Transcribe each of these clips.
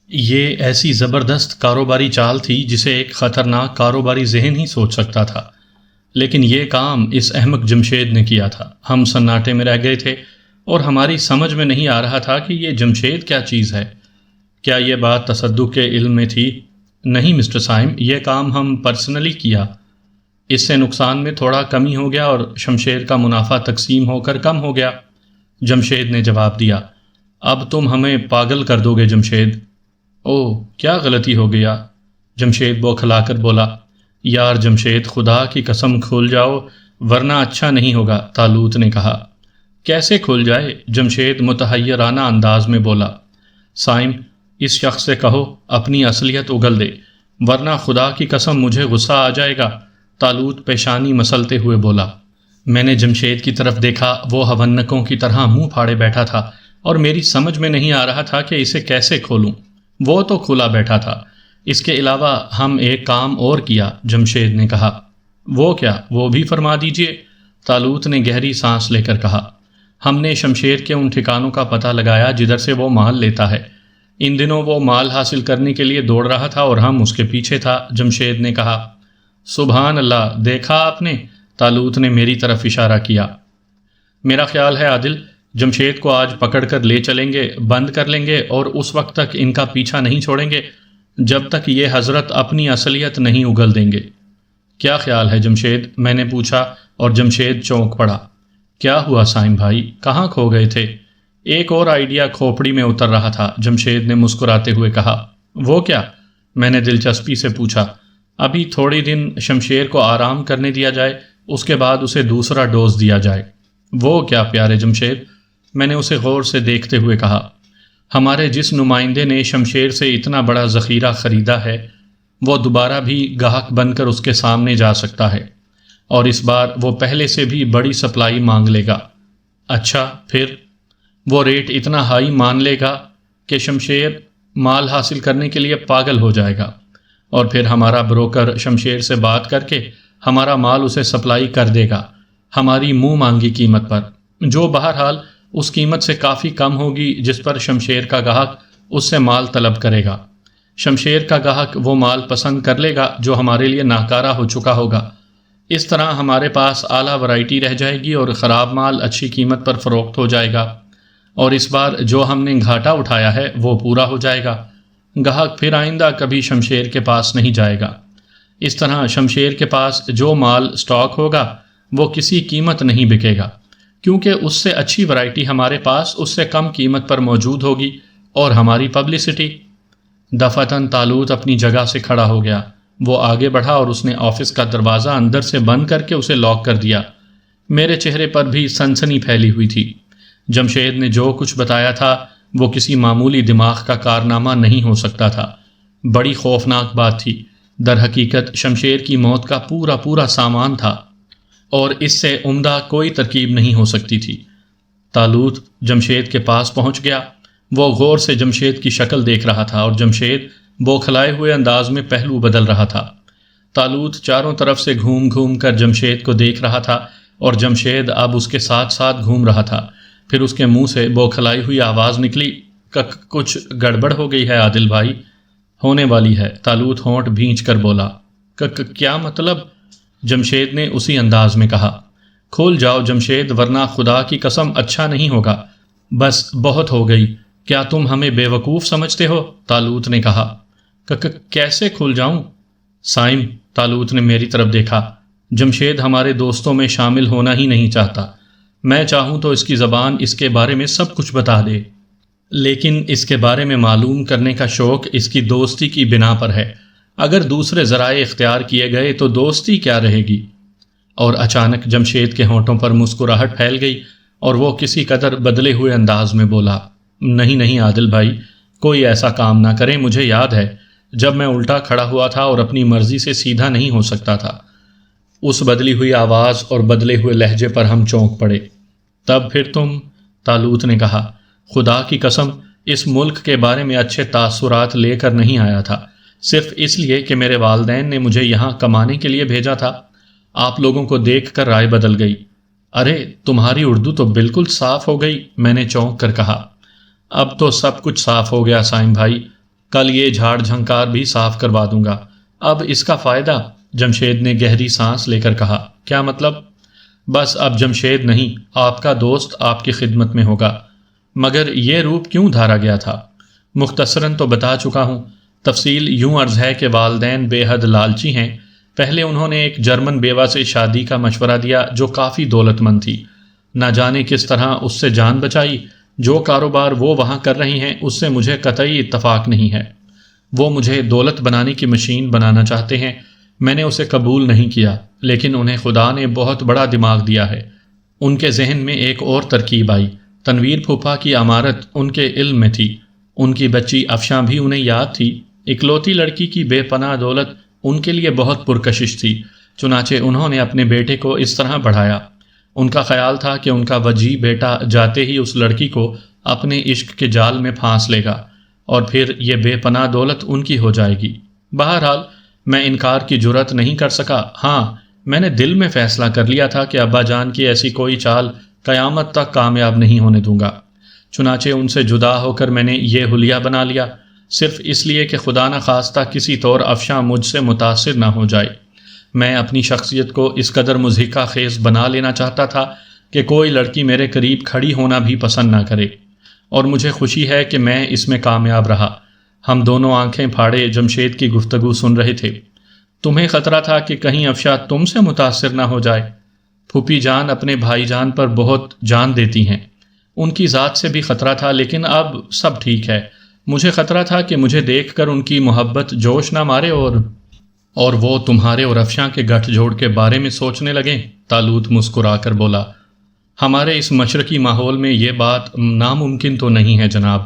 یہ ایسی زبردست کاروباری چال تھی جسے ایک خطرناک کاروباری ذہن ہی سوچ سکتا تھا، لیکن یہ کام اس احمق جمشید نے کیا تھا۔ ہم سناٹے میں رہ گئے تھے اور ہماری سمجھ میں نہیں آ رہا تھا کہ یہ جمشید کیا چیز ہے۔ کیا یہ بات تصدق کے علم میں تھی؟ نہیں مسٹر سائم، یہ کام ہم پرسنلی کیا۔ اس سے نقصان میں تھوڑا کمی ہو گیا اور شمشیر کا منافع تقسیم ہو کر کم ہو گیا۔ جمشید نے جواب دیا۔ اب تم ہمیں پاگل کر دو گے جمشید۔ اوہ کیا غلطی ہو گیا؟ جمشید بوکھلا کر بولا۔ یار جمشید، خدا کی قسم کھل جاؤ ورنہ اچھا نہیں ہوگا، طالوت نے کہا۔ کیسے کھل جائے؟ جمشید متحیرانہ انداز میں بولا۔ سائم، اس شخص سے کہو اپنی اصلیت اگل دے ورنہ خدا کی قسم مجھے غصہ آ جائے گا، طالوت پیشانی مسلتے ہوئے بولا۔ میں نے جمشید کی طرف دیکھا، وہ حونکوں کی طرح منہ پھاڑے بیٹھا تھا اور میری سمجھ میں نہیں آ رہا تھا کہ اسے کیسے کھولوں۔ وہ تو کھلا بیٹھا تھا۔ اس کے علاوہ ہم ایک کام اور کیا، جمشید نے کہا۔ وہ کیا؟ وہ بھی فرما دیجئے، طالوت نے گہری سانس لے کر کہا۔ ہم نے شمشیر کے ان ٹھکانوں کا پتہ لگایا جدھر سے وہ مال لیتا ہے۔ ان دنوں وہ مال حاصل کرنے کے لیے دوڑ رہا تھا اور ہم اس کے پیچھے تھا، جمشید نے کہا۔ سبحان اللہ، دیکھا آپ نے؟ طالوت نے میری طرف اشارہ کیا۔ میرا خیال ہے عادل، جمشید کو آج پکڑ کر لے چلیں گے، بند کر لیں گے اور اس وقت تک ان کا پیچھا نہیں چھوڑیں گے جب تک یہ حضرت اپنی اصلیت نہیں اگل دیں گے۔ کیا خیال ہے جمشید؟ میں نے پوچھا اور جمشید چونک پڑا۔ کیا ہوا سائم بھائی، کہاں کھو گئے تھے؟ ایک اور آئیڈیا کھوپڑی میں اتر رہا تھا، جمشید نے مسکراتے ہوئے کہا۔ وہ کیا؟ میں نے دلچسپی سے پوچھا۔ ابھی تھوڑی دن شمشیر کو آرام کرنے دیا جائے، اس کے بعد اسے دوسرا ڈوز دیا جائے۔ وہ کیا پیارے جمشید؟ میں نے اسے غور سے دیکھتے ہوئے کہا۔ ہمارے جس نمائندے نے شمشیر سے اتنا بڑا ذخیرہ خریدا ہے وہ دوبارہ بھی گاہک بن کر اس کے سامنے جا سکتا ہے، اور اس بار وہ پہلے سے بھی بڑی سپلائی مانگ لے گا۔ اچھا پھر؟ وہ ریٹ اتنا ہائی مان لے گا کہ شمشیر مال حاصل کرنے کے لیے پاگل ہو جائے گا، اور پھر ہمارا بروکر شمشیر سے بات کر کے ہمارا مال اسے سپلائی کر دے گا ہماری منہ مانگی قیمت پر، جو بہرحال اس قیمت سے کافی کم ہوگی جس پر شمشیر کا گاہک اس سے مال طلب کرے گا۔ شمشیر کا گاہک وہ مال پسند کر لے گا جو ہمارے لیے ناکارہ ہو چکا ہوگا۔ اس طرح ہمارے پاس اعلیٰ ورائٹی رہ جائے گی اور خراب مال اچھی قیمت پر فروخت ہو جائے گا، اور اس بار جو ہم نے گھاٹا اٹھایا ہے وہ پورا ہو جائے گا۔ گاہک پھر آئندہ کبھی شمشیر کے پاس نہیں جائے گا۔ اس طرح شمشیر کے پاس جو مال سٹاک ہوگا وہ کسی قیمت نہیں بکے گا، کیونکہ اس سے اچھی ورائٹی ہمارے پاس اس سے کم قیمت پر موجود ہوگی، اور ہماری پبلسٹی۔ دفعتاً طالوت اپنی جگہ سے کھڑا ہو گیا۔ وہ آگے بڑھا اور اس نے آفس کا دروازہ اندر سے بند کر کے اسے لاک کر دیا۔ میرے چہرے پر بھی سنسنی پھیلی ہوئی تھی۔ جمشید نے جو کچھ بتایا تھا وہ کسی معمولی دماغ کا کارنامہ نہیں ہو سکتا تھا، بڑی خوفناک بات تھی۔ در حقیقت شمشیر کی موت کا پورا سامان تھا، اور اس سے عمدہ کوئی ترکیب نہیں ہو سکتی تھی۔ طالوت جمشید کے پاس پہنچ گیا۔ وہ غور سے جمشید کی شکل دیکھ رہا تھا اور جمشید بوکھلائے ہوئے انداز میں پہلو بدل رہا تھا۔ طالوت چاروں طرف سے گھوم کر جمشید کو دیکھ رہا تھا اور جمشید اب اس کے ساتھ ساتھ گھوم رہا تھا۔ پھر اس کے منہ سے بوکھلائی ہوئی آواز نکلی، کچھ گڑبڑ ہو گئی ہے عادل بھائی؟ ہونے والی ہے، طالوت ہونٹ بھینچ کر بولا۔ کیا مطلب؟ جمشید نے اسی انداز میں کہا۔ کھول جاؤ جمشید ورنہ خدا کی قسم اچھا نہیں ہوگا۔ بس بہت ہو گئی، کیا تم ہمیں بے وقوف سمجھتے ہو؟ طالوت نے کہا۔ کیسے کھل جاؤں؟ سائم، طالوت نے میری طرف دیکھا، جمشید ہمارے دوستوں میں شامل ہونا ہی نہیں چاہتا۔ میں چاہوں تو اس کی زبان اس کے بارے میں سب کچھ بتا دے، لیکن اس کے بارے میں معلوم کرنے کا شوق اس کی دوستی کی بنا پر ہے۔ اگر دوسرے ذرائع اختیار کیے گئے تو دوستی کیا رہے گی؟ اور اچانک جمشید کے ہونٹوں پر مسکراہٹ پھیل گئی اور وہ کسی قدر بدلے ہوئے انداز میں بولا، نہیں عادل بھائی، کوئی ایسا کام نہ کریں۔ مجھے یاد ہے جب میں الٹا کھڑا ہوا تھا اور اپنی مرضی سے سیدھا نہیں ہو سکتا تھا۔ اس بدلی ہوئی آواز اور بدلے ہوئے لہجے پر ہم چونک پڑے۔ تب پھر تم؟ طالوت نے کہا۔ خدا کی قسم اس ملک کے بارے میں اچھے تاثرات لے کر نہیں آیا تھا، صرف اس لیے کہ میرے والدین نے مجھے یہاں کمانے کے لیے بھیجا تھا۔ آپ لوگوں کو دیکھ کر رائے بدل گئی۔ ارے تمہاری اردو تو بالکل صاف ہو گئی، میں نے چونک کر کہا۔ اب تو سب کچھ صاف ہو گیا سائم بھائی، کل یہ جھاڑ جھنکار بھی صاف کروا دوں گا۔ اب اس کا فائدہ؟ جمشید نے گہری سانس لے کر کہا۔ کیا مطلب؟ بس اب جمشید نہیں، آپ کا دوست آپ کی خدمت میں ہوگا۔ مگر یہ روپ کیوں دھارا گیا تھا؟ مختصراً تو بتا چکا ہوں، تفصیل یوں عرض ہے کہ والدین بے حد لالچی ہیں۔ پہلے انہوں نے ایک جرمن بیوہ سے شادی کا مشورہ دیا جو کافی دولت مند تھی۔ نہ جانے کس طرح اس سے جان بچائی۔ جو کاروبار وہ وہاں کر رہی ہیں اس سے مجھے قطعی اتفاق نہیں ہے۔ وہ مجھے دولت بنانے کی مشین بنانا چاہتے ہیں۔ میں نے اسے قبول نہیں کیا، لیکن انہیں خدا نے بہت بڑا دماغ دیا ہے۔ ان کے ذہن میں ایک اور ترکیب آئی۔ تنویر پھوپھا کی امارت ان کے علم میں تھی۔ ان کی بچی افشاں بھی انہیں یاد تھی۔ اکلوتی لڑکی کی بے پناہ دولت ان کے لیے بہت پرکشش تھی، چنانچہ انہوں نے اپنے بیٹے کو اس طرح بڑھایا۔ ان کا خیال تھا کہ ان کا وجی بیٹا جاتے ہی اس لڑکی کو اپنے عشق کے جال میں پھانس لے گا اور پھر یہ بے پناہ دولت ان کی ہو جائے گی۔ بہرحال میں انکار کی جرات نہیں کر سکا۔ ہاں، میں نے دل میں فیصلہ کر لیا تھا کہ ابا جان کی ایسی کوئی چال قیامت تک کامیاب نہیں ہونے دوں گا۔ چنانچہ ان سے جدا ہو کر میں نے یہ حلیہ بنا لیا، صرف اس لیے کہ خدا نہ خواستہ کسی طور افشاں مجھ سے متاثر نہ ہو جائے۔ میں اپنی شخصیت کو اس قدر مضحکہ خیز بنا لینا چاہتا تھا کہ کوئی لڑکی میرے قریب کھڑی ہونا بھی پسند نہ کرے، اور مجھے خوشی ہے کہ میں اس میں کامیاب رہا۔ ہم دونوں آنکھیں پھاڑے جمشید کی گفتگو سن رہے تھے۔ تمہیں خطرہ تھا کہ کہیں افشاں تم سے متاثر نہ ہو جائے؟ پھوپھی جان اپنے بھائی جان پر بہت جان دیتی ہیں، ان کی ذات سے بھی خطرہ تھا، لیکن اب سب ٹھیک ہے۔ مجھے خطرہ تھا کہ مجھے دیکھ کر ان کی محبت جوش نہ مارے اور وہ تمہارے اور افشاں کے گٹھ جوڑ کے بارے میں سوچنے لگیں۔ طالوت مسکرا کر بولا، ہمارے اس مشرقی ماحول میں یہ بات ناممکن تو نہیں ہے جناب۔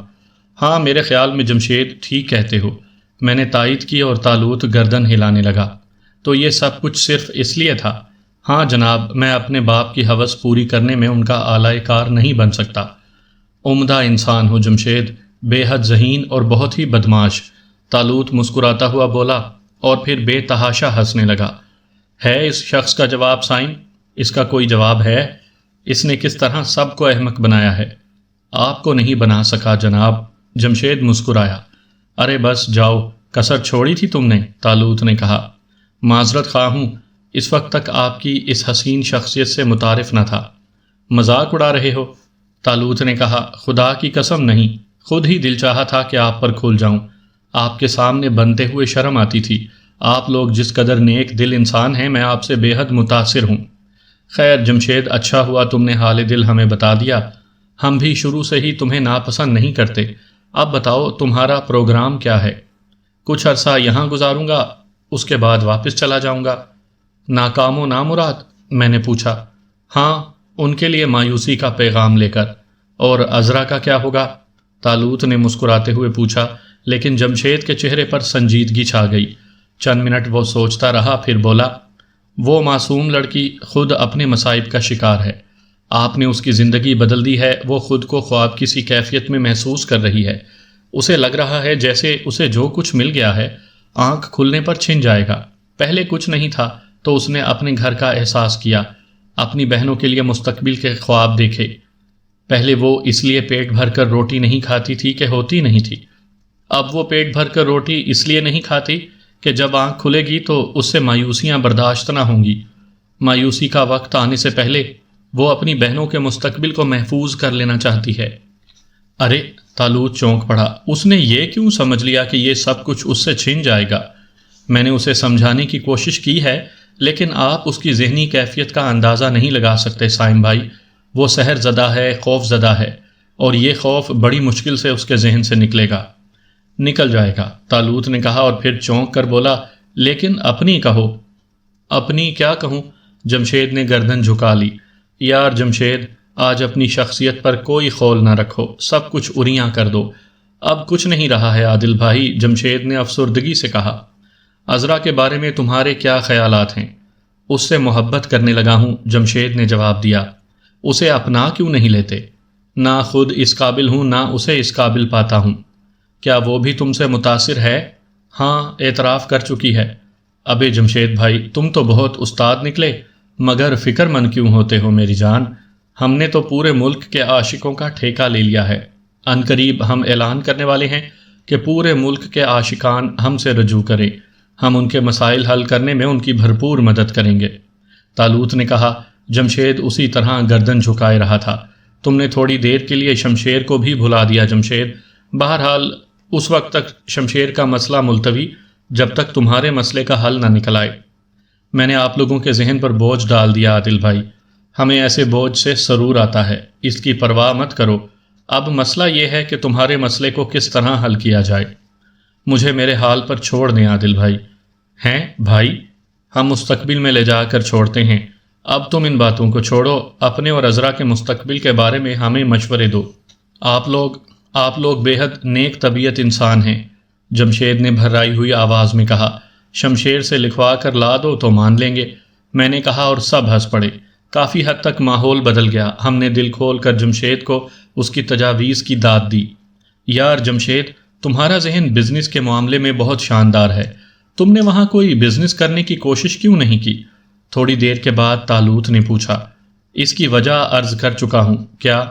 ہاں، میرے خیال میں جمشید ٹھیک کہتے ہو، میں نے تائید کی اور طالوت گردن ہلانے لگا۔ تو یہ سب کچھ صرف اس لیے تھا؟ ہاں جناب، میں اپنے باپ کی ہوس پوری کرنے میں ان کا اعلی کار نہیں بن سکتا۔ عمدہ انسان ہو جمشید، بے حد ذہین اور بہت ہی بدماش۔ طالوت مسکراتا ہوا بولا اور پھر بے تحاشا ہنسنے لگا۔ ہے اس شخص کا جواب سائن؟ اس کا کوئی جواب ہے؟ اس نے کس طرح سب کو احمق بنایا ہے؟ آپ کو نہیں بنا سکا جناب، جمشید مسکرایا۔ ارے بس جاؤ، کسر چھوڑی تھی تم نے، طالوت نے کہا۔ معذرت خواہ ہوں، اس وقت تک آپ کی اس حسین شخصیت سے متعارف نہ تھا۔ مذاق اڑا رہے ہو؟ طالوت نے کہا۔ خدا کی قسم نہیں، خود ہی دل چاہا تھا کہ آپ پر کھل جاؤں۔ آپ کے سامنے بنتے ہوئے شرم آتی تھی۔ آپ لوگ جس قدر نیک دل انسان ہیں، میں آپ سے بے حد متاثر ہوں۔ خیر جمشید، اچھا ہوا تم نے حال دل ہمیں بتا دیا۔ ہم بھی شروع سے ہی تمہیں ناپسند نہیں کرتے۔ اب بتاؤ تمہارا پروگرام کیا ہے؟ کچھ عرصہ یہاں گزاروں گا، اس کے بعد واپس چلا جاؤں گا۔ ناکام و نامراد؟ میں نے پوچھا۔ ہاں، ان کے لیے مایوسی کا پیغام لے کر۔ اور عذرا کا کیا ہوگا؟ طالوت نے مسکراتے ہوئے پوچھا، لیکن جمشید کے چہرے پر سنجیدگی چھا گئی۔ چند منٹ وہ سوچتا رہا، پھر بولا، وہ معصوم لڑکی خود اپنے مصائب کا شکار ہے۔ آپ نے اس کی زندگی بدل دی ہے۔ وہ خود کو خواب کسی کیفیت میں محسوس کر رہی ہے۔ اسے لگ رہا ہے جیسے اسے جو کچھ مل گیا ہے آنکھ کھلنے پر چھن جائے گا۔ پہلے کچھ نہیں تھا تو اس نے اپنے گھر کا احساس کیا، اپنی بہنوں کے لیے مستقبل کے خواب دیکھے۔ پہلے وہ اس لیے پیٹ بھر کر روٹی نہیں کھاتی تھی کہ ہوتی نہیں تھی۔ اب وہ پیٹ بھر کر روٹی اس لیے نہیں کھاتی کہ جب آنکھ کھلے گی تو اس سے مایوسیاں برداشت نہ ہوں گی۔ مایوسی کا وقت آنے سے پہلے وہ اپنی بہنوں کے مستقبل کو محفوظ کر لینا چاہتی ہے۔ ارے، طالوت چونک پڑا۔ اس نے یہ کیوں سمجھ لیا کہ یہ سب کچھ اس سے چھن جائے گا؟ میں نے اسے سمجھانے کی کوشش کی ہے، لیکن آپ اس کی ذہنی کیفیت کا اندازہ نہیں لگا سکتے سائم بھائی۔ وہ سحر زدہ ہے، خوف زدہ ہے، اور یہ خوف بڑی مشکل سے اس کے ذہن سے نکلے گا۔ نکل جائے گا، طالوت نے کہا، اور پھر چونک کر بولا، لیکن اپنی کہو۔ اپنی کیا کہوں؟ جمشید نے گردن جھکا لی۔ یار جمشید، آج اپنی شخصیت پر کوئی خول نہ رکھو، سب کچھ اریاں کر دو۔ اب کچھ نہیں رہا ہے عادل بھائی، جمشید نے افسردگی سے کہا۔ عذرا کے بارے میں تمہارے کیا خیالات ہیں؟ اس سے محبت کرنے لگا ہوں، جمشید نے جواب دیا۔ اسے اپنا کیوں نہیں لیتے؟ نہ خود اس قابل ہوں، نہ اسے اس قابل پاتا ہوں۔ کیا وہ بھی تم سے متاثر ہے؟ ہاں، اعتراف کر چکی ہے۔ ابے جمشید بھائی، تم تو بہت استاد نکلے، مگر فکر مند کیوں ہوتے ہو میری جان؟ ہم نے تو پورے ملک کے عاشقوں کا ٹھیکہ لے لیا ہے۔ عنقریب ہم اعلان کرنے والے ہیں کہ پورے ملک کے عاشقان ہم سے رجوع کریں، ہم ان کے مسائل حل کرنے میں ان کی بھرپور مدد کریں گے۔ طالوت نے کہا۔ جمشید اسی طرح گردن جھکائے رہا تھا۔ تم نے تھوڑی دیر کے لیے شمشیر کو بھی بھلا دیا جمشید۔ بہرحال اس وقت تک شمشیر کا مسئلہ ملتوی جب تک تمہارے مسئلے کا حل نہ نکل آئے۔ میں نے آپ لوگوں کے ذہن پر بوجھ ڈال دیا عادل بھائی، ہمیں ایسے بوجھ سے سرور آتا ہے، اس کی پرواہ مت کرو۔ اب مسئلہ یہ ہے کہ تمہارے مسئلے کو کس طرح حل کیا جائے۔ مجھے میرے حال پر چھوڑ دیں عادل بھائی۔ ہیں بھائی، ہم مستقبل میں لے جا کر چھوڑتے ہیں، اب تم ان باتوں کو چھوڑو، اپنے اور عذرا کے مستقبل کے بارے میں ہمیں مشورے دو۔ آپ لوگ بے حد نیک طبیعت انسان ہیں، جمشید نے بھرائی ہوئی آواز میں کہا۔ شمشیر سے لکھوا کر لا دو تو مان لیں گے، میں نے کہا، اور سب ہنس پڑے۔ کافی حد تک ماحول بدل گیا۔ ہم نے دل کھول کر جمشید کو اس کی تجاویز کی داد دی۔ یار جمشید، تمہارا ذہن بزنس کے معاملے میں بہت شاندار ہے، تم نے وہاں کوئی بزنس کرنے کی کوشش کیوں نہیں کی؟ تھوڑی دیر کے بعد طالوت نے پوچھا۔ اس کی وجہ عرض کر چکا ہوں۔ کیا؟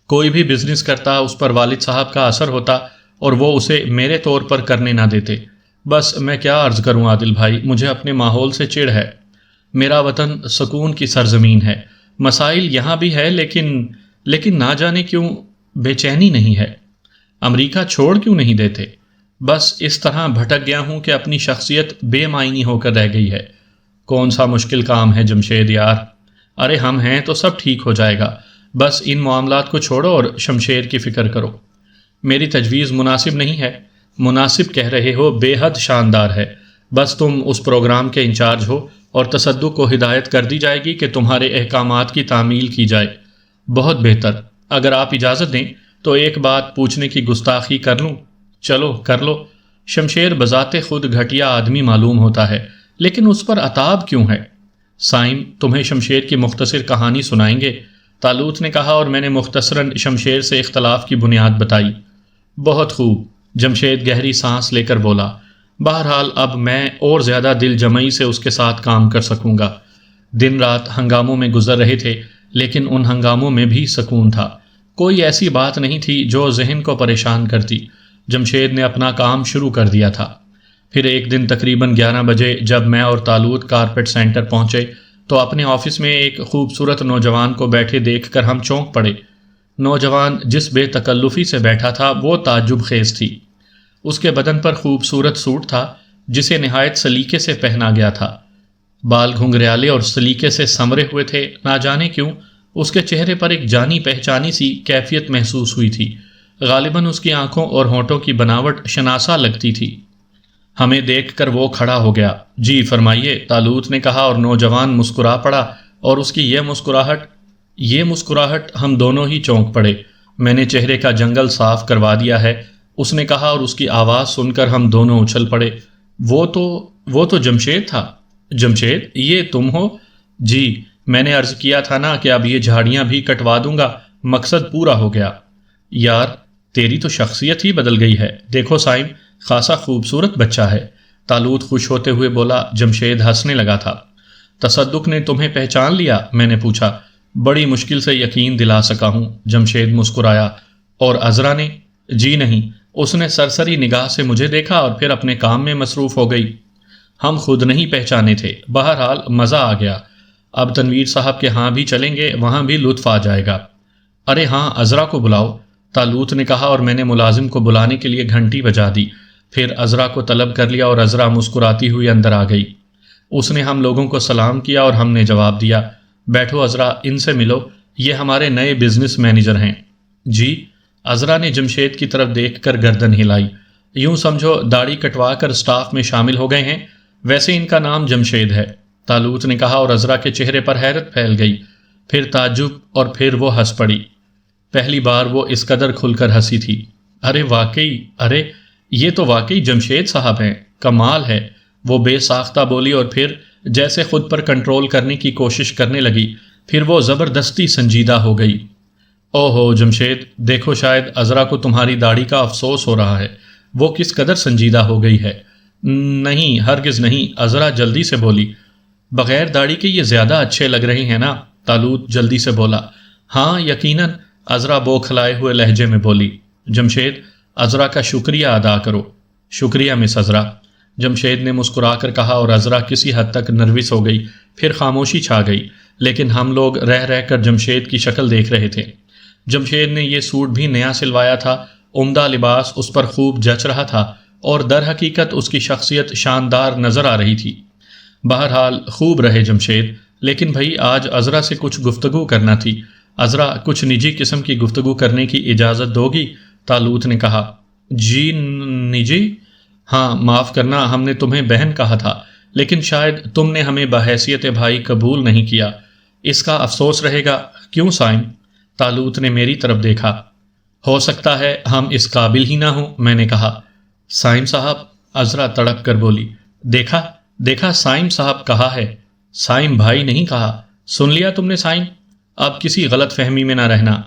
کوئی بھی بزنس کرتا اس پر والد صاحب کا اثر ہوتا اور وہ اسے میرے طور پر کرنے نہ دیتے۔ بس میں کیا عرض کروں عادل بھائی، مجھے اپنے ماحول سے چڑ ہے۔ میرا وطن سکون کی سرزمین ہے، مسائل یہاں بھی ہے لیکن نہ جانے کیوں بے چینی نہیں ہے۔ امریکہ چھوڑ کیوں نہیں دیتے؟ بس اس طرح بھٹک گیا ہوں کہ اپنی شخصیت بے معنی ہو کر رہ گئی ہے۔ کون سا مشکل کام ہے جمشید یار؟ ارے ہم ہیں تو سب ٹھیک ہو جائے گا، بس ان معاملات کو چھوڑو اور شمشیر کی فکر کرو۔ میری تجویز مناسب نہیں ہے؟ مناسب کہہ رہے ہو، بے حد شاندار ہے۔ بس تم اس پروگرام کے انچارج ہو اور تصدق کو ہدایت کر دی جائے گی کہ تمہارے احکامات کی تعمیل کی جائے۔ بہت بہتر۔ اگر آپ اجازت دیں تو ایک بات پوچھنے کی گستاخی کر لوں؟ چلو کر لو۔ شمشیر بذات خود گھٹیا آدمی معلوم ہوتا ہے، لیکن اس پر عتاب کیوں ہے؟ سائم، تمہیں شمشیر کی مختصر کہانی سنائیں گے؟ طالوت نے کہا، اور میں نے مختصراً شمشیر سے اختلاف کی بنیاد بتائی۔ بہت خوب، جمشید گہری سانس لے کر بولا۔ بہرحال اب میں اور زیادہ دل جمعی سے اس کے ساتھ کام کر سکوں گا۔ دن رات ہنگاموں میں گزر رہے تھے، لیکن ان ہنگاموں میں بھی سکون تھا۔ کوئی ایسی بات نہیں تھی جو ذہن کو پریشان کرتی۔ جمشید نے اپنا کام شروع کر دیا تھا۔ پھر ایک دن تقریباً 11 بجے جب میں اور طالوت کارپیٹ سینٹر پہنچے تو اپنے آفس میں ایک خوبصورت نوجوان کو بیٹھے دیکھ کر ہم چونک پڑے۔ نوجوان جس بے تکلفی سے بیٹھا تھا وہ تعجب خیز تھی۔ اس کے بدن پر خوبصورت سوٹ تھا جسے نہایت سلیقے سے پہنا گیا تھا۔ بال گھنگریالے اور سلیقے سے سنورے ہوئے تھے۔ نہ جانے کیوں اس کے چہرے پر ایک جانی پہچانی سی کیفیت محسوس ہوئی تھی۔ غالباً اس کی آنکھوں اور ہونٹوں کی بناوٹ شناسا لگتی تھی۔ ہمیں دیکھ کر وہ کھڑا ہو گیا۔ جی فرمائیے، طالوت نے کہا، اور نوجوان مسکرا پڑا، اور اس کی یہ مسکراہٹ ہم دونوں ہی چونک پڑے۔ میں نے چہرے کا جنگل صاف کروا دیا ہے، اس نے کہا، اور اس کی آواز سن کر ہم دونوں اچھل پڑے۔ وہ تو جمشید تھا۔ جمشید، یہ تم ہو؟ جی، میں نے عرض کیا تھا نا کہ اب یہ جھاڑیاں بھی کٹوا دوں گا، مقصد پورا ہو گیا۔ یار تیری تو شخصیت ہی بدل گئی ہے، دیکھو سائم، خاصا خوبصورت بچہ ہے۔ طالوت خوش ہوتے ہوئے بولا۔ جمشید ہنسنے لگا تھا۔ تصدق نے تمہیں پہچان لیا؟ میں نے پوچھا۔ بڑی مشکل سے یقین دلا سکا ہوں، جمشید مسکرایا۔ اور عذرا نے؟ جی نہیں، اس نے سرسری نگاہ سے مجھے دیکھا اور پھر اپنے کام میں مصروف ہو گئی۔ ہم خود نہیں پہچانے تھے۔ بہرحال مزہ آ گیا۔ اب تنویر صاحب کے ہاں بھی چلیں گے، وہاں بھی لطف آ جائے گا۔ ارے ہاں، عذرا کو بلاؤ، طالوت نے کہا، اور میں نے ملازم کو بلانے کے لیے گھنٹی بجا دی۔ پھر عذرا کو طلب کر لیا اور عذرا مسکراتی ہوئی اندر آ گئی۔ اس نے ہم لوگوں کو سلام کیا اور ہم نے جواب دیا۔ بیٹھو عذرا، ان سے ملو، یہ ہمارے نئے بزنس مینیجر ہیں۔ جی؟ عذرا نے جمشید کی طرف دیکھ کر گردن ہلائی۔ یوں سمجھو داڑھی کٹوا کر سٹاف میں شامل ہو گئے ہیں، ویسے ان کا نام جمشید ہے، طالوت نے کہا، اور عذرا کے چہرے پر حیرت پھیل گئی، پھر تعجب، اور پھر وہ ہنس پڑی۔ پہلی بار وہ اس قدر کھل کر ہنسی تھی۔ ارے یہ تو واقعی جمشید صاحب ہیں، کمال ہے، وہ بے ساختہ بولی، اور پھر جیسے خود پر کنٹرول کرنے کی کوشش کرنے لگی، پھر وہ زبردستی سنجیدہ ہو گئی۔ اوہو جمشید، دیکھو شاید عذرا کو تمہاری داڑھی کا افسوس ہو رہا ہے، وہ کس قدر سنجیدہ ہو گئی ہے۔ نہیں، ہرگز نہیں، عذرا جلدی سے بولی۔ بغیر داڑھی کے یہ زیادہ اچھے لگ رہے ہیں نا؟ طالوت جلدی سے بولا۔ ہاں یقیناً، عذرا بوکھلائے ہوئے لہجے میں بولی۔ جمشید، عذرا کا شکریہ ادا کرو۔ شکریہ مس عذرا، جمشید نے مسکرا کر کہا، اور عذرا کسی حد تک نروس ہو گئی۔ پھر خاموشی چھا گئی، لیکن ہم لوگ رہ رہ کر جمشید کی شکل دیکھ رہے تھے۔ جمشید نے یہ سوٹ بھی نیا سلوایا تھا، عمدہ لباس اس پر خوب جچ رہا تھا، اور در حقیقت اس کی شخصیت شاندار نظر آ رہی تھی۔ بہرحال خوب رہے جمشید، لیکن بھائی آج عذرا سے کچھ گفتگو کرنا تھی۔ عذرا، کچھ نجی قسم کی گفتگو کرنے کی اجازت دو گی؟ طالوت نے کہا۔ جی نجی؟ ہاں، معاف کرنا، ہم نے تمہیں بہن کہا تھا، لیکن شاید تم نے ہمیں بحیثیت بھائی قبول نہیں کیا۔ اس کا افسوس رہے گا۔ کیوں سائم؟ طالوت نے میری طرف دیکھا۔ ہو سکتا ہے ہم اس قابل ہی نہ ہوں، میں نے کہا۔ سائم صاحب، عذرا تڑپ کر بولی۔ دیکھا سائم صاحب کہا ہے، سائم بھائی نہیں کہا۔ سن لیا تم نے سائم؟ اب کسی غلط فہمی میں نہ رہنا۔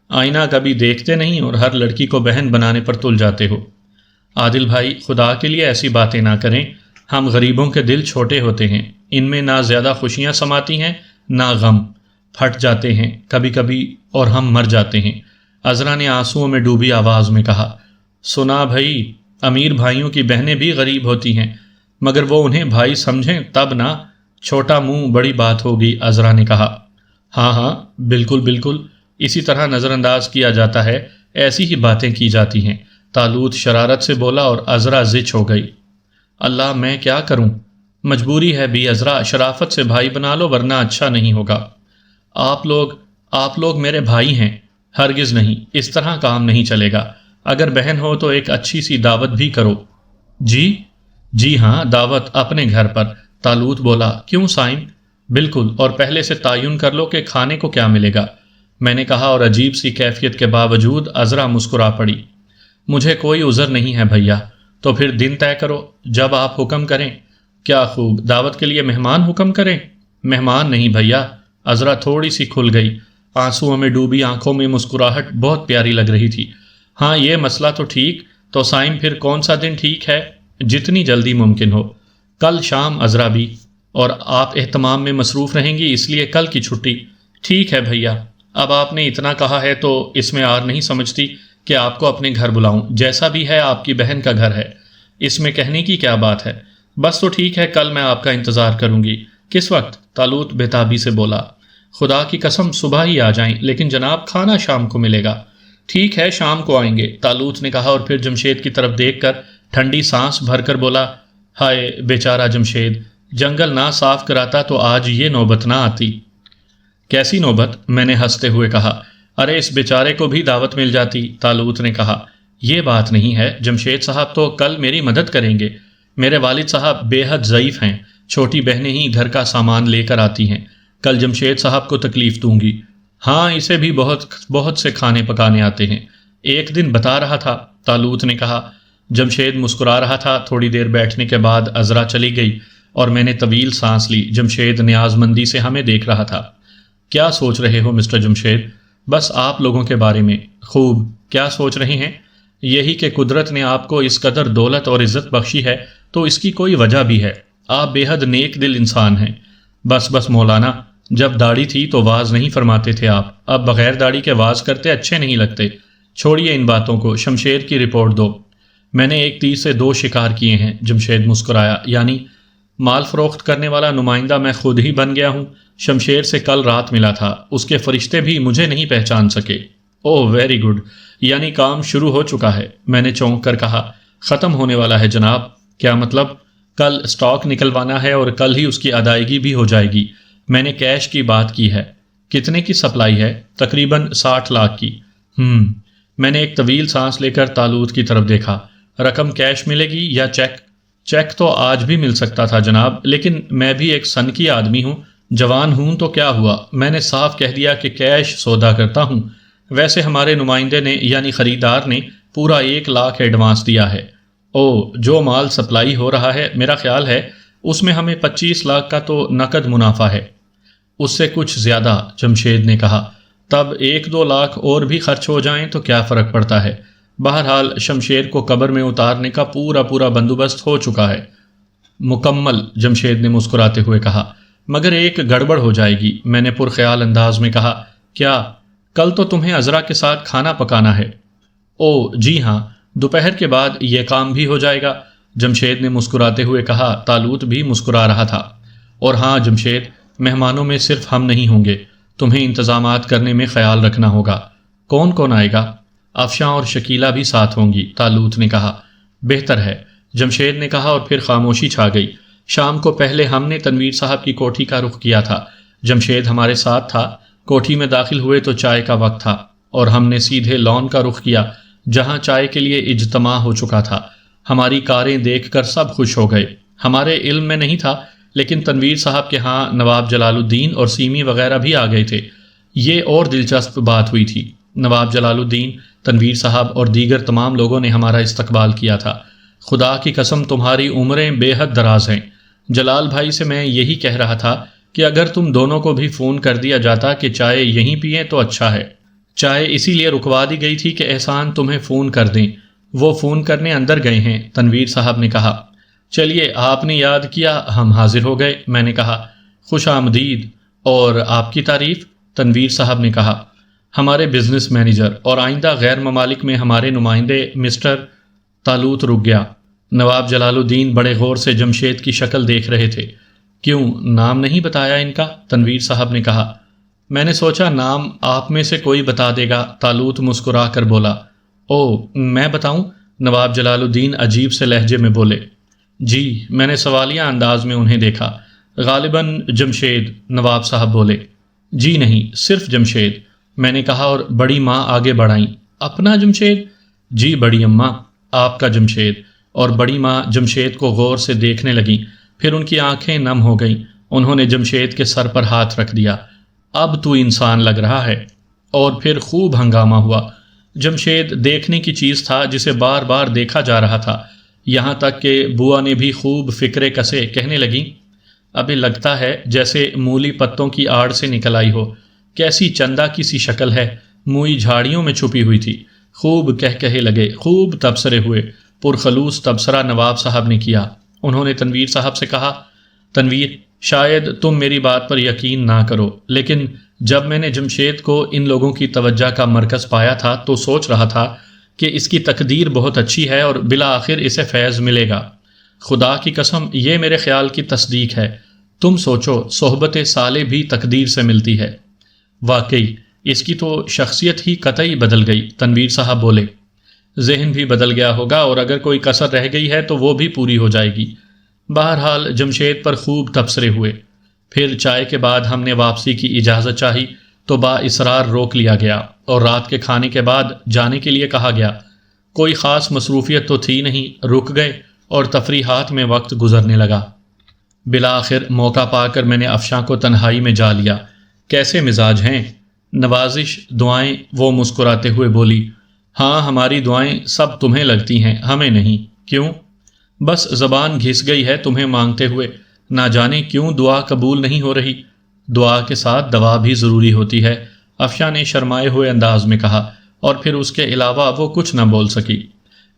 آئینہ کبھی دیکھتے نہیں اور ہر لڑکی کو بہن بنانے پر تل جاتے ہو۔ عادل بھائی، خدا کے لیے ایسی باتیں نہ کریں، ہم غریبوں کے دل چھوٹے ہوتے ہیں، ان میں نہ زیادہ خوشیاں سماتی ہیں نہ غم، پھٹ جاتے ہیں کبھی کبھی اور ہم مر جاتے ہیں۔ عذرا نے آنسوؤں میں ڈوبی آواز میں کہا۔ سنا بھائی، امیر بھائیوں کی بہنیں بھی غریب ہوتی ہیں، مگر وہ انہیں بھائی سمجھیں تب نہ، چھوٹا منہ بڑی بات ہوگی، عذرا نے کہا۔ ہاں، بالکل بالکل، اسی طرح نظر انداز کیا جاتا ہے، ایسی ہی باتیں کی جاتی ہیں، طالوت شرارت سے بولا، اور عذرا زچ ہو گئی۔ اللہ، میں کیا کروں؟ مجبوری ہے بھی عذرا، شرافت سے بھائی بنا لو ورنہ اچھا نہیں ہوگا۔ آپ لوگ میرے بھائی ہیں، ہرگز نہیں، اس طرح کام نہیں چلے گا۔ اگر بہن ہو تو ایک اچھی سی دعوت بھی کرو۔ جی ہاں، دعوت اپنے گھر پر، طالوت بولا۔ کیوں سائم؟ بالکل، اور پہلے سے تعین کر لو کہ کھانے کو کیا ملے گا، میں نے کہا، اور عجیب سی کیفیت کے باوجود عذرا مسکرا پڑی۔ مجھے کوئی عذر نہیں ہے بھیا۔ تو پھر دن طے کرو، جب آپ حکم کریں۔ کیا خوب، دعوت کے لیے مہمان حکم کریں؟ مہمان نہیں بھیا۔ عذرا تھوڑی سی کھل گئی، آنسوؤں میں ڈوبی آنکھوں میں مسکراہٹ بہت پیاری لگ رہی تھی۔ ہاں، یہ مسئلہ تو ٹھیک، تو سائم پھر کون سا دن ٹھیک ہے؟ جتنی جلدی ممکن ہو۔ کل شام عذرا بھی، اور آپ اہتمام میں مصروف رہیں گی، اس لیے کل کی چھٹی۔ ٹھیک ہے بھیا، اب آپ نے اتنا کہا ہے تو اس میں آر نہیں سمجھتی کہ آپ کو اپنے گھر بلاؤں، جیسا بھی ہے آپ کی بہن کا گھر ہے، اس میں کہنے کی کیا بات ہے؟ بس تو ٹھیک ہے، کل میں آپ کا انتظار کروں گی۔ کس وقت؟ طالوت بےتابی سے بولا۔ خدا کی قسم صبح ہی آ جائیں، لیکن جناب کھانا شام کو ملے گا۔ ٹھیک ہے، شام کو آئیں گے، طالوت نے کہا، اور پھر جمشید کی طرف دیکھ کر ٹھنڈی سانس بھر کر بولا، ہائے بیچارہ جمشید، جنگل نہ صاف کراتا تو آج یہ نوبت نہ آتی۔ کیسی نوبت؟ میں نے ہنستے ہوئے کہا۔ ارے اس بیچارے کو بھی دعوت مل جاتی، طالوت نے کہا۔ یہ بات نہیں ہے، جمشید صاحب تو کل میری مدد کریں گے۔ میرے والد صاحب بے حد ضعیف ہیں، چھوٹی بہنیں ہی گھر کا سامان لے کر آتی ہیں، کل جمشید صاحب کو تکلیف دوں گی۔ ہاں، اسے بھی بہت سے کھانے پکانے آتے ہیں، ایک دن بتا رہا تھا، طالوت نے کہا۔ جمشید مسکرا رہا تھا۔ تھوڑی دیر بیٹھنے کے بعد عذرا چلی گئی اور میں نے طویل سانس لی۔ جمشید نیاز مندی سے ہمیں دیکھ رہا تھا۔ کیا سوچ رہے ہو مسٹر جمشید؟ بس آپ لوگوں کے بارے میں۔ خوب، کیا سوچ رہے ہیں؟ یہی کہ قدرت نے آپ کو اس قدر دولت اور عزت بخشی ہے تو اس کی کوئی وجہ بھی ہے، آپ بے حد نیک دل انسان ہیں۔ بس مولانا، جب داڑھی تھی تو واز نہیں فرماتے تھے آپ، اب بغیر داڑھی کے واز کرتے اچھے نہیں لگتے۔ چھوڑیے ان باتوں کو، شمشیر کی رپورٹ دو۔ میں نے ایک تیر سے 2 شکار کیے ہیں، جمشید مسکرایا۔ یعنی مال فروخت کرنے والا نمائندہ میں خود ہی بن گیا ہوں۔ شمشیر سے کل رات ملا تھا، اس کے فرشتے بھی مجھے نہیں پہچان سکے۔ اوہ ویری گڈ، یعنی کام شروع ہو چکا ہے، میں نے چونک کر کہا۔ ختم ہونے والا ہے جناب۔ کیا مطلب؟ کل اسٹاک نکلوانا ہے اور کل ہی اس کی ادائیگی بھی ہو جائے گی۔ میں نے کیش کی بات کی ہے۔ کتنے کی سپلائی ہے؟ تقریباً 60 لاکھ کی۔ میں نے ایک طویل سانس لے کر طالوت کی طرف دیکھا۔ رقم کیش ملے گی یا چیک؟ چیک تو آج بھی مل سکتا تھا جناب، لیکن میں بھی ایک سنکی آدمی ہوں، جوان ہوں تو کیا ہوا، میں نے صاف کہہ دیا کہ کیش سودا کرتا ہوں۔ ویسے ہمارے نمائندے نے یعنی خریدار نے پورا 1 لاکھ ایڈوانس دیا ہے۔ جو مال سپلائی ہو رہا ہے، میرا خیال ہے اس میں ہمیں 25 لاکھ کا تو نقد منافع ہے۔ اس سے کچھ زیادہ، جمشید نے کہا۔ تب 1-2 لاکھ اور بھی خرچ ہو جائیں تو کیا فرق پڑتا ہے؟ بہرحال شمشیر کو قبر میں اتارنے کا پورا بندوبست ہو چکا ہے۔ مکمل، جمشید نے مسکراتے ہوئے کہا۔ مگر ایک گڑبڑ ہو جائے گی، میں نے پرخیال انداز میں کہا۔ کیا؟ کل تو تمہیں عذرا کے ساتھ کھانا پکانا ہے۔ او جی ہاں، دوپہر کے بعد یہ کام بھی ہو جائے گا، جمشید نے مسکراتے ہوئے کہا۔ طالوت بھی مسکرا رہا تھا۔ اور ہاں جمشید، مہمانوں میں صرف ہم نہیں ہوں گے، تمہیں انتظامات کرنے میں خیال رکھنا ہوگا۔ کون کون آئے گا؟ افشاں اور شکیلہ بھی ساتھ ہوں گی، طالوت نے کہا۔ بہتر ہے، جمشید نے کہا، اور پھر خاموشی چھا گئی۔ شام کو پہلے ہم نے تنویر صاحب کی کوٹھی کا رخ کیا تھا، جمشید ہمارے ساتھ تھا۔ کوٹھی میں داخل ہوئے تو چائے کا وقت تھا اور ہم نے سیدھے لان کا رخ کیا جہاں چائے کے لیے اجتماع ہو چکا تھا۔ ہماری کاریں دیکھ کر سب خوش ہو گئے۔ ہمارے علم میں نہیں تھا، لیکن تنویر صاحب کے ہاں نواب جلال الدین اور سیمی وغیرہ بھی آ گئے تھے۔ یہ اور دلچسپ بات ہوئی تھی۔ نواب جلال الدین، تنویر صاحب اور دیگر تمام لوگوں نے ہمارا استقبال کیا تھا۔ خدا کی قسم تمہاری عمریں بے حد دراز ہیں۔ جلال بھائی سے میں یہی کہہ رہا تھا کہ اگر تم دونوں کو بھی فون کر دیا جاتا کہ چائے یہیں پئیں تو اچھا ہے۔ چائے اسی لیے رکوا دی گئی تھی کہ احسان تمہیں فون کر دیں۔ وہ فون کرنے اندر گئے ہیں، تنویر صاحب نے کہا۔ چلیے، آپ نے یاد کیا، ہم حاضر ہو گئے، میں نے کہا۔ خوش آمدید، اور آپ کی تعریف؟ تنویر صاحب نے کہا۔ ہمارے بزنس مینیجر اور آئندہ غیر ممالک میں ہمارے نمائندے مسٹر۔ طالوت رک گیا۔ نواب جلال الدین بڑے غور سے جمشید کی شکل دیکھ رہے تھے۔ کیوں، نام نہیں بتایا ان کا؟ تنویر صاحب نے کہا۔ میں نے سوچا نام آپ میں سے کوئی بتا دے گا، طالوت مسکرا کر بولا۔ او، میں بتاؤں؟ نواب جلال الدین عجیب سے لہجے میں بولے۔ جی، میں نے سوالیہ انداز میں انہیں دیکھا۔ غالباً جمشید، نواب صاحب بولے۔ جی نہیں، صرف جمشید، میں نے کہا اور بڑی ماں آگے بڑھائیں۔ اپنا جمشید؟ جی بڑی اماں، آپ کا جمشید۔ اور بڑی ماں جمشید کو غور سے دیکھنے لگیں، پھر ان کی آنکھیں نم ہو گئیں۔ انہوں نے جمشید کے سر پر ہاتھ رکھ دیا۔ اب تو انسان لگ رہا ہے۔ اور پھر خوب ہنگامہ ہوا۔ جمشید دیکھنے کی چیز تھا جسے بار بار دیکھا جا رہا تھا، یہاں تک کہ بوا نے بھی خوب فکرے کسے کہنے لگیں، ابھی لگتا ہے جیسے مولی پتوں کی آڑ سے نکل آئی ہو، کیسی چندہ کی سی شکل ہے، موئی جھاڑیوں میں چھپی ہوئی تھی۔ خوب کہے لگے، خوب تبصرے ہوئے۔ پرخلوص تبصرہ نواب صاحب نے کیا۔ انہوں نے تنویر صاحب سے کہا، تنویر، شاید تم میری بات پر یقین نہ کرو، لیکن جب میں نے جمشید کو ان لوگوں کی توجہ کا مرکز پایا تھا تو سوچ رہا تھا کہ اس کی تقدیر بہت اچھی ہے اور بالآخر اسے فیض ملے گا۔ خدا کی قسم یہ میرے خیال کی تصدیق ہے۔ تم سوچو، صحبت صالح بھی تقدیر سے ملتی ہے۔ واقعی اس کی تو شخصیت ہی قطعی بدل گئی، تنویر صاحب بولے۔ ذہن بھی بدل گیا ہوگا، اور اگر کوئی کسر رہ گئی ہے تو وہ بھی پوری ہو جائے گی۔ بہرحال جمشید پر خوب تبصرے ہوئے۔ پھر چائے کے بعد ہم نے واپسی کی اجازت چاہی تو با اصرار روک لیا گیا اور رات کے کھانے کے بعد جانے کے لیے کہا گیا۔ کوئی خاص مصروفیت تو تھی نہیں، رک گئے اور تفریحات میں وقت گزرنے لگا۔ بالآخر موقع پا کر میں نے افشاں کو تنہائی میں جا لیا۔ کیسے مزاج ہیں؟ نوازش، دعائیں؟ وہ مسکراتے ہوئے بولی۔ ہاں، ہماری دعائیں سب تمہیں لگتی ہیں، ہمیں نہیں۔ کیوں؟ بس زبان گھس گئی ہے تمہیں مانگتے ہوئے، نہ جانے کیوں دعا قبول نہیں ہو رہی۔ دعا کے ساتھ دوا بھی ضروری ہوتی ہے، افشاں نے شرمائے ہوئے انداز میں کہا، اور پھر اس کے علاوہ وہ کچھ نہ بول سکی۔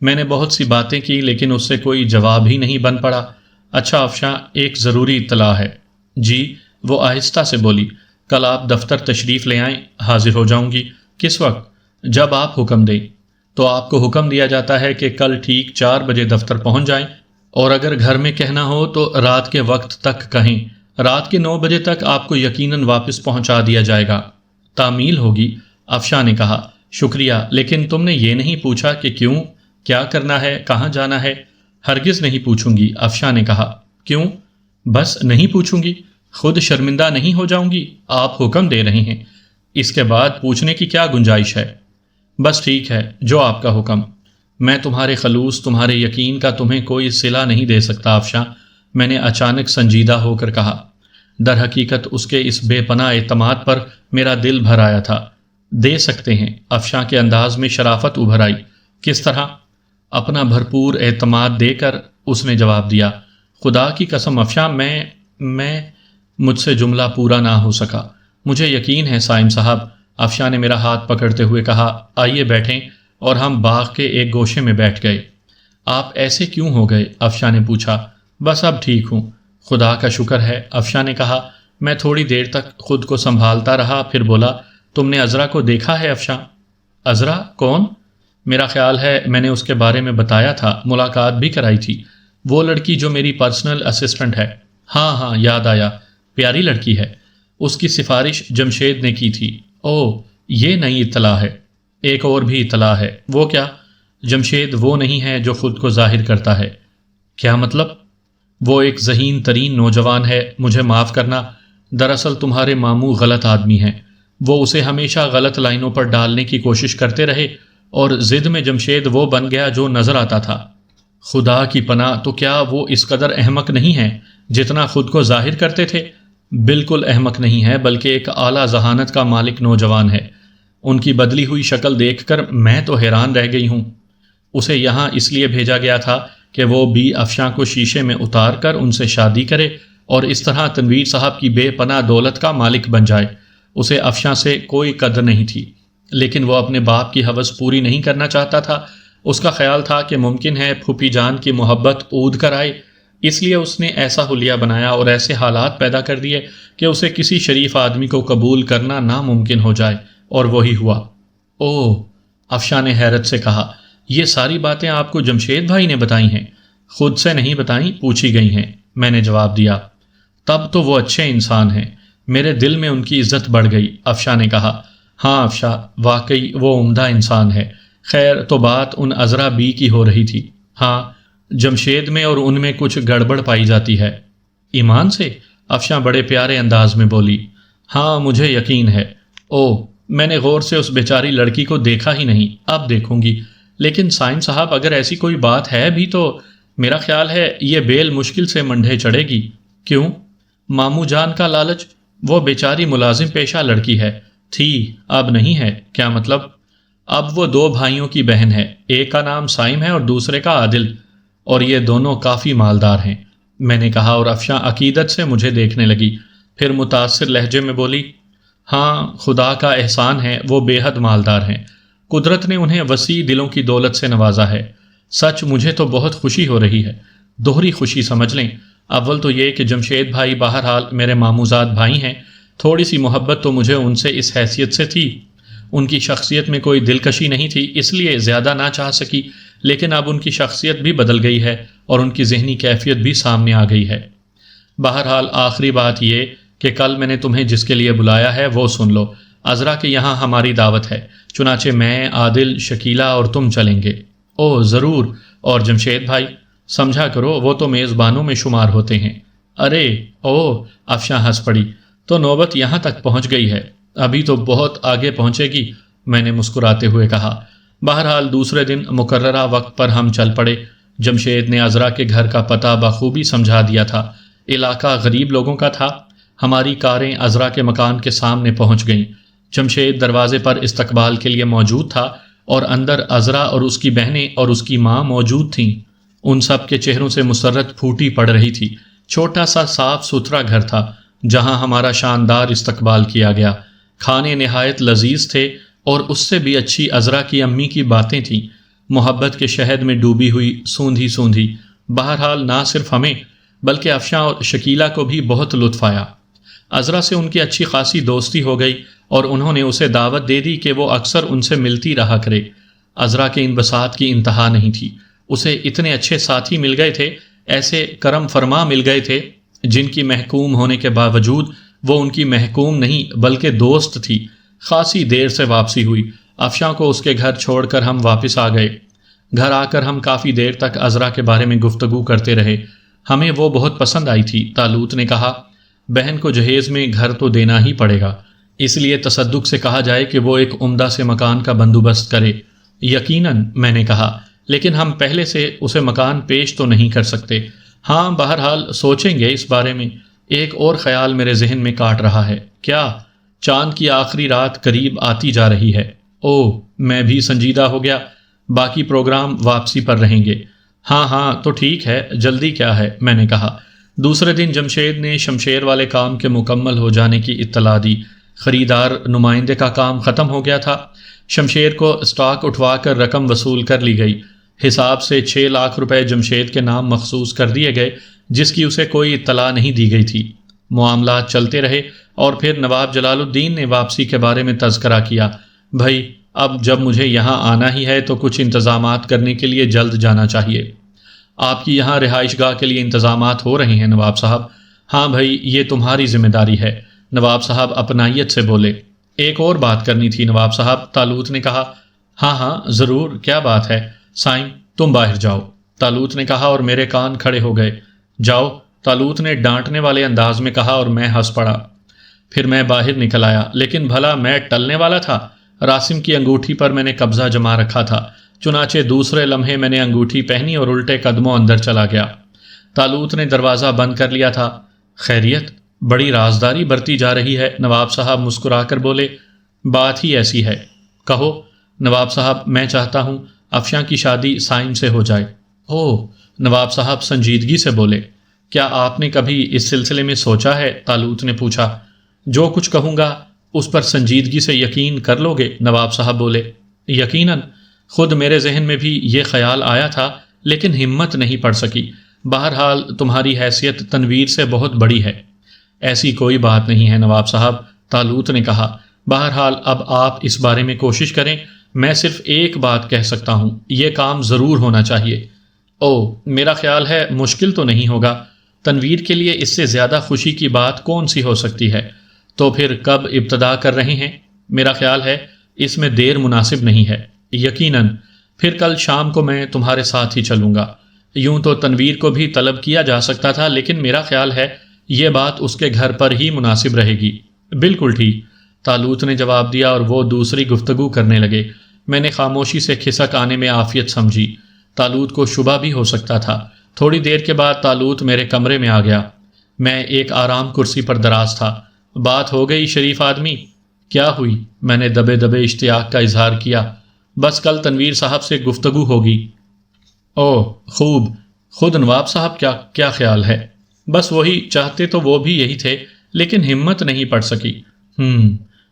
میں نے بہت سی باتیں کی لیکن اس سے کوئی جواب ہی نہیں بن پڑا۔ اچھا افشاں، ایک ضروری اطلاع ہے۔ جی، وہ آہستہ سے بولی۔ کل آپ دفتر تشریف لے آئیں، حاضر ہو جاؤں گی۔ کس وقت؟ جب آپ حکم دیں۔ تو آپ کو حکم دیا جاتا ہے کہ کل ٹھیک 4 بجے دفتر پہنچ جائیں، اور اگر گھر میں کہنا ہو تو رات کے وقت تک کہیں۔ رات کے 9 بجے تک آپ کو یقیناً واپس پہنچا دیا جائے گا۔ تعمیل ہوگی، افشاں نے کہا۔ شکریہ، لیکن تم نے یہ نہیں پوچھا کہ کیوں، کیا کرنا ہے، کہاں جانا ہے؟ ہرگز نہیں پوچھوں گی، افشاں نے کہا۔ کیوں؟ بس نہیں پوچھوں گی، خود شرمندہ نہیں ہو جاؤں گی؟ آپ حکم دے رہے ہیں، اس کے بعد پوچھنے کی کیا گنجائش ہے؟ بس ٹھیک ہے، جو آپ کا حکم۔ میں تمہارے خلوص، تمہارے یقین کا تمہیں کوئی صلہ نہیں دے سکتا افشاں، میں نے اچانک سنجیدہ ہو کر کہا۔ در حقیقت اس کے اس بے پناہ اعتماد پر میرا دل بھر آیا تھا۔ دے سکتے ہیں، افشاں کے انداز میں شرافت ابھر آئی۔ کس طرح؟ اپنا بھرپور اعتماد دے کر اس نے جواب دیا۔ خدا کی قسم افشاں، میں مجھ سے جملہ پورا نہ ہو سکا۔ مجھے یقین ہے سائم صاحب، افشاں نے میرا ہاتھ پکڑتے ہوئے کہا۔ آئیے بیٹھیں، اور ہم باغ کے ایک گوشے میں بیٹھ گئے۔ آپ ایسے کیوں ہو گئے؟ افشاں نے پوچھا۔ بس اب ٹھیک ہوں، خدا کا شکر ہے، افشاں نے کہا۔ میں تھوڑی دیر تک خود کو سنبھالتا رہا، پھر بولا، تم نے عذرا کو دیکھا ہے افشاں؟ عذرا کون؟ میرا خیال ہے میں نے اس کے بارے میں بتایا تھا، ملاقات بھی کرائی تھی، وہ لڑکی جو میری پرسنل اسسٹنٹ ہے۔ ہاں ہاں یاد آیا، پیاری لڑکی ہے، اس کی سفارش جمشید نے کی تھی۔ اوہ، یہ نئی اطلاع ہے۔ ایک اور بھی اطلاع ہے۔ وہ کیا؟ جمشید وہ نہیں ہے جو خود کو ظاہر کرتا ہے۔ کیا مطلب؟ وہ ایک ذہین ترین نوجوان ہے، مجھے معاف کرنا، دراصل تمہارے ماموں غلط آدمی ہیں، وہ اسے ہمیشہ غلط لائنوں پر ڈالنے کی کوشش کرتے رہے اور ضد میں جمشید وہ بن گیا جو نظر آتا تھا۔ خدا کی پناہ، تو کیا وہ اس قدر احمق نہیں ہے جتنا خود کو ظاہر کرتے تھے؟ بالکل احمق نہیں ہے، بلکہ ایک اعلیٰ ذہانت کا مالک نوجوان ہے۔ ان کی بدلی ہوئی شکل دیکھ کر میں تو حیران رہ گئی ہوں۔ اسے یہاں اس لیے بھیجا گیا تھا کہ وہ بی افشاں کو شیشے میں اتار کر ان سے شادی کرے اور اس طرح تنویر صاحب کی بے پناہ دولت کا مالک بن جائے۔ اسے افشاں سے کوئی قدر نہیں تھی، لیکن وہ اپنے باپ کی ہوس پوری نہیں کرنا چاہتا تھا۔ اس کا خیال تھا کہ ممکن ہے پھوپھی جان کی محبت اود کر آئے، اس لیے اس نے ایسا حلیہ بنایا اور ایسے حالات پیدا کر دیے کہ اسے کسی شریف آدمی کو قبول کرنا ناممکن ہو جائے، اور وہی ہوا۔ اوہ، افشاں نے حیرت سے کہا، یہ ساری باتیں آپ کو جمشید بھائی نے بتائی ہیں؟ خود سے نہیں بتائیں، پوچھی گئی ہیں، میں نے جواب دیا۔ تب تو وہ اچھے انسان ہیں، میرے دل میں ان کی عزت بڑھ گئی۔ افشاں نے کہا، ہاں افشاں، واقعی وہ عمدہ انسان ہے۔ خیر، تو بات ان عذرا بی کی ہو رہی تھی۔ ہاں، جمشید میں اور ان میں کچھ گڑبڑ پائی جاتی ہے۔ ایمان سے؟ افشاں بڑے پیارے انداز میں بولی۔ ہاں، مجھے یقین ہے۔ اوہ، میں نے غور سے اس بیچاری لڑکی کو دیکھا ہی نہیں، اب دیکھوں گی۔ لیکن سائن صاحب، اگر ایسی کوئی بات ہے بھی تو میرا خیال ہے یہ بیل مشکل سے منڈھے چڑھے گی۔ کیوں؟ ماموں جان کا لالچ؟ وہ بیچاری ملازم پیشہ لڑکی ہے، تھی، اب نہیں ہے۔ کیا مطلب؟ اب وہ دو بھائیوں کی بہن ہے، ایک کا نام سائم ہے اور دوسرے کا عادل، اور یہ دونوں کافی مالدار ہیں، میں نے کہا، اور افشاں عقیدت سے مجھے دیکھنے لگی، پھر متاثر لہجے میں بولی، ہاں، خدا کا احسان ہے، وہ بے حد مالدار ہیں، قدرت نے انہیں وسیع دلوں کی دولت سے نوازا ہے۔ سچ مجھے تو بہت خوشی ہو رہی ہے، دوہری خوشی سمجھ لیں۔ اول تو یہ کہ جمشید بھائی بہرحال میرے ماموزاد بھائی ہیں، تھوڑی سی محبت تو مجھے ان سے اس حیثیت سے تھی، ان کی شخصیت میں کوئی دلکشی نہیں تھی، اس لیے زیادہ نہ چاہ سکی، لیکن اب ان کی شخصیت بھی بدل گئی ہے اور ان کی ذہنی کیفیت بھی سامنے آ گئی ہے۔ بہرحال آخری بات یہ کہ کل میں نے تمہیں جس کے لیے بلایا ہے وہ سن لو۔ عذرا کے یہاں ہماری دعوت ہے، چنانچہ میں، عادل، شکیلہ اور تم چلیں گے۔ اوہ ضرور، اور جمشید بھائی؟ سمجھا کرو، وہ تو میزبانوں میں شمار ہوتے ہیں۔ ارے اوہ، افشاں ہنس پڑی، تو نوبت یہاں تک پہنچ گئی ہے، ابھی تو بہت آگے پہنچے گی، میں نے مسکراتے ہوئے کہا۔ بہرحال دوسرے دن مقررہ وقت پر ہم چل پڑے۔ جمشید نے عذرا کے گھر کا پتہ بخوبی سمجھا دیا تھا، علاقہ غریب لوگوں کا تھا۔ ہماری کاریں عذرا کے مکان کے سامنے پہنچ گئیں۔ جمشید دروازے پر استقبال کے لیے موجود تھا اور اندر عذرا اور اس کی بہنیں اور اس کی ماں موجود تھیں۔ ان سب کے چہروں سے مسرت پھوٹی پڑ رہی تھی۔ چھوٹا سا صاف ستھرا گھر تھا جہاں ہمارا شاندار استقبال کیا گیا۔ کھانے نہایت لذیذ تھے اور اس سے بھی اچھی عذرا کی امی کی باتیں تھیں، محبت کے شہد میں ڈوبی ہوئی، سوندھی سوندھی۔ بہرحال نہ صرف ہمیں بلکہ افشاں اور شکیلہ کو بھی بہت لطف آیا۔ عذرا سے ان کی اچھی خاصی دوستی ہو گئی اور انہوں نے اسے دعوت دے دی کہ وہ اکثر ان سے ملتی رہا کرے۔ عذرا کے انبساط کی انتہا نہیں تھی، اسے اتنے اچھے ساتھی مل گئے تھے، ایسے کرم فرما مل گئے تھے جن کی محکوم ہونے کے باوجود وہ ان کی محکوم نہیں بلکہ دوست تھی۔ خاصی دیر سے واپسی ہوئی، افشاں کو اس کے گھر چھوڑ کر ہم واپس آ گئے۔ گھر آ کر ہم کافی دیر تک عذرا کے بارے میں گفتگو کرتے رہے، ہمیں وہ بہت پسند آئی تھی۔ طالوت نے کہا، بہن کو جہیز میں گھر تو دینا ہی پڑے گا، اس لیے تصدق سے کہا جائے کہ وہ ایک عمدہ سے مکان کا بندوبست کرے۔ یقیناً، میں نے کہا، لیکن ہم پہلے سے اسے مکان پیش تو نہیں کر سکتے۔ ہاں، بہرحال سوچیں گے اس بارے میں۔ ایک اور خیال میرے ذہن میں کاٹ رہا ہے۔ کیا؟ چاند کی آخری رات قریب آتی جا رہی ہے۔ اوہ، میں بھی سنجیدہ ہو گیا۔ باقی پروگرام واپسی پر رہیں گے۔ ہاں ہاں، تو ٹھیک ہے، جلدی کیا ہے، میں نے کہا۔ دوسرے دن جمشید نے شمشیر والے کام کے مکمل ہو جانے کی اطلاع دی۔ خریدار نمائندے کا کام ختم ہو گیا تھا۔ شمشیر کو اسٹاک اٹھوا کر رقم وصول کر لی گئی۔ حساب سے 6 لاکھ روپے جمشید کے نام مخصوص کر دیے گئے، جس کی اسے کوئی اطلاع نہیں دی گئی تھی۔ معاملات چلتے رہے اور پھر نواب جلال الدین نے واپسی کے بارے میں تذکرہ کیا۔ بھائی، اب جب مجھے یہاں آنا ہی ہے تو کچھ انتظامات کرنے کے لیے جلد جانا چاہیے۔ آپ کی یہاں رہائش گاہ کے لیے انتظامات ہو رہے ہیں نواب صاحب؟ ہاں بھائی، یہ تمہاری ذمہ داری ہے، نواب صاحب اپنائیت سے بولے۔ ایک اور بات کرنی تھی نواب صاحب، طالوت نے کہا۔ ہاں ہاں ضرور، کیا بات ہے؟ سائم تم باہر جاؤ، طالوت نے کہا اور میرے کان کھڑے ہو گئے۔ جاؤ، طالوت نے ڈانٹنے والے انداز میں کہا اور میں ہنس پڑا۔ پھر میں باہر نکل آیا، لیکن بھلا میں ٹلنے والا تھا؟ راسم کی انگوٹھی پر میں نے قبضہ جما رکھا تھا، چنانچہ دوسرے لمحے میں نے انگوٹھی پہنی اور الٹے قدموں اندر چلا گیا۔ طالوت نے دروازہ بند کر لیا تھا۔ خیریت؟ بڑی رازداری برتی جا رہی ہے، نواب صاحب مسکرا کر بولے۔ بات ہی ایسی ہے۔ کہو نواب صاحب، میں چاہتا ہوں افشاں کی شادی سائم سے ہو جائے۔ اوہ، نواب صاحب سنجیدگی سے بولے۔ کیا آپ نے کبھی اس سلسلے میں سوچا ہے؟ طالوت نے پوچھا۔ جو کچھ کہوں گا اس پر سنجیدگی سے یقین کر لو گے؟ نواب صاحب بولے۔ یقیناً، خود میرے ذہن میں بھی یہ خیال آیا تھا، لیکن ہمت نہیں پڑ سکی۔ بہرحال تمہاری حیثیت تنویر سے بہت بڑی ہے۔ ایسی کوئی بات نہیں ہے نواب صاحب، طالوت نے کہا۔ بہرحال اب آپ اس بارے میں کوشش کریں۔ میں صرف ایک بات کہہ سکتا ہوں، یہ کام ضرور ہونا چاہیے۔ اوہ، میرا خیال ہے مشکل تو نہیں ہوگا۔ تنویر کے لیے اس سے زیادہ خوشی کی بات کون سی ہو سکتی ہے؟ تو پھر کب ابتدا کر رہے ہیں؟ میرا خیال ہے اس میں دیر مناسب نہیں ہے۔ یقیناً، پھر کل شام کو میں تمہارے ساتھ ہی چلوں گا۔ یوں تو تنویر کو بھی طلب کیا جا سکتا تھا، لیکن میرا خیال ہے یہ بات اس کے گھر پر ہی مناسب رہے گی۔ بالکل ٹھیک، طالوت نے جواب دیا اور وہ دوسری گفتگو کرنے لگے۔ میں نے خاموشی سے کھسک آنے میں عافیت سمجھی۔ طالوت کو شبہ بھی ہو سکتا تھا۔ تھوڑی دیر کے بعد طالوت میرے کمرے میں آ گیا۔ میں ایک آرام کرسی پر دراز تھا۔ بات ہو گئی شریف آدمی؟ کیا ہوئی؟ میں نے دبے دبے اشتیاق کا اظہار کیا۔ بس کل تنویر صاحب سے گفتگو ہوگی۔ اوہ خوب، خود نواب صاحب کیا خیال ہے؟ بس وہی چاہتے تو وہ بھی یہی تھے، لیکن ہمت نہیں پڑ سکی۔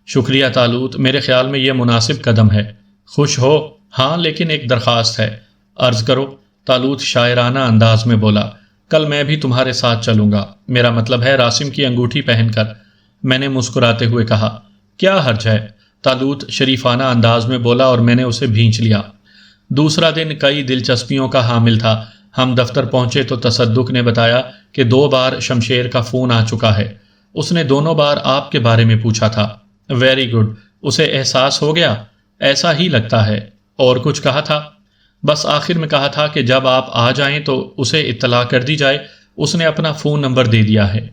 شکریہ طالوت، میرے خیال میں یہ مناسب قدم ہے۔ خوش ہو؟ ہاں، لیکن ایک درخواست ہے۔ عرض کرو، طالوت شاعرانہ انداز میں بولا۔ کل میں بھی تمہارے ساتھ چلوں گا، میرا مطلب ہے راسم کی انگوٹھی پہن کر۔ میں نے مسکراتے ہوئے کہا۔ کیا حرج ہے؟ طالوت شریفانہ انداز میں بولا اور میں نے اسے بھینچ لیا۔ دوسرا دن کئی دلچسپیوں کا حامل تھا۔ ہم دفتر پہنچے تو تصدق نے بتایا کہ 2 بار شمشیر کا فون آ چکا ہے۔ اس نے دونوں بار آپ کے بارے میں پوچھا تھا۔ ویری گڈ، اسے احساس ہو گیا؟ ایسا ہی لگتا ہے۔ اور کچھ کہا تھا؟ بس آخر میں کہا تھا کہ جب آپ آ جائیں تو اسے اطلاع کر دی جائے۔ اس نے اپنا فون نمبر دے دیا ہے۔